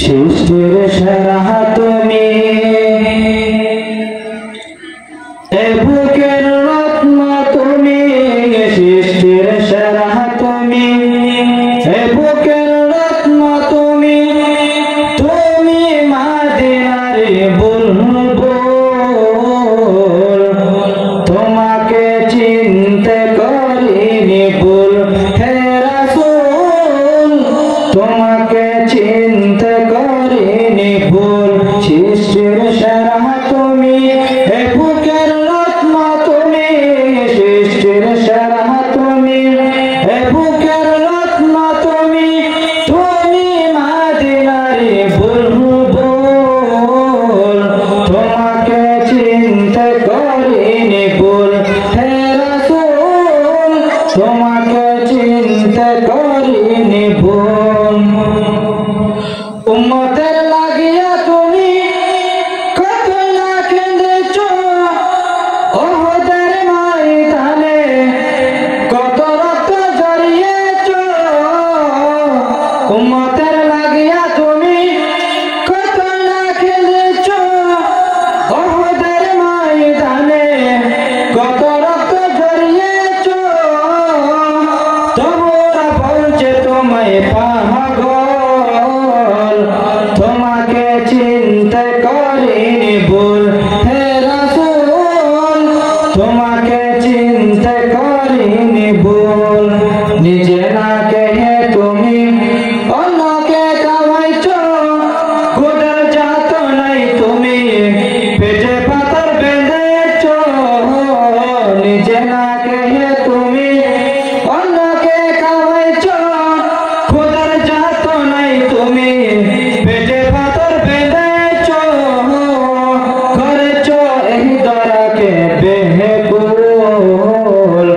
সৃষ্টির সেরা তুমি, এ বুকের রত্ন তুমি, সৃষ্টির সেরা তুমি, এ বুকের রত্ন তুমি, তুমি মদিনার বুলবুল, তোমাকে চিনতে করিনি ভুল, হে রাসূল তোমাকে চিনতে করিনি ভুল। সৃষ্টির সেরা তুমি, এ বুকের রত্ন তুমি, সৃষ্টির সেরা তুমি, এ বুকের রত্ন তুমি, তুমি মদিনার বুলবুল, তোমাকে চিনতে করিনি ভুল, হে রাসূল তোমাকে চিনতে করিনি ভুল। উম্মতের লাগিয়া তুমি কত না কেঁদেছ, ওহদের ময়দানে কত রক্ত ঝরিয়েছ। উম্মতের লাগিয়া তুমি কত না কেঁদেছ, ওহদের ময়দানে কত রক্ত ঝরিয়েছ। তোমরা বলছে তোমায় পাগল, তোমাকে চিনতে করিনি ভুল, হে রাসূল তোমাকে চিনতে করিনি ভুল। নিজে না খেয়ে তুমি অন্যকে খাওয়াইছ, ক্ষুধার যাতনায় তুমি পেটে পাথর বেঁধেছ। নিজে না খেয়ে তুমি অন্যকে খাওয়াইছ, ক্ষুধার যাতনায় তুমি পেটে পাথর বেঁধেছ। করেছ এই দরাকে বেহুল,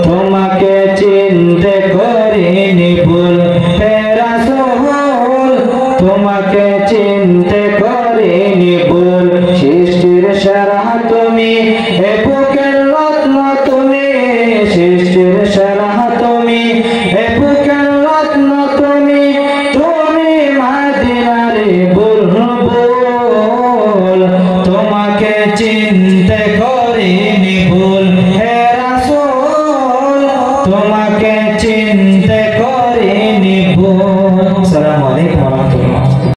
তোমাকে চিনতে করিনি ভুল, হে রাসূল তোমাকে চিনতে করিনি ভুল। সৃষ্টির সেরা তুমি, এ বুকের রত্ন তুমি, সৃষ্টির সেরা তুমি, এ বুকের রত্ন তুমি, তুমি মদিনার বুলবুল, তোমাকে চিনতে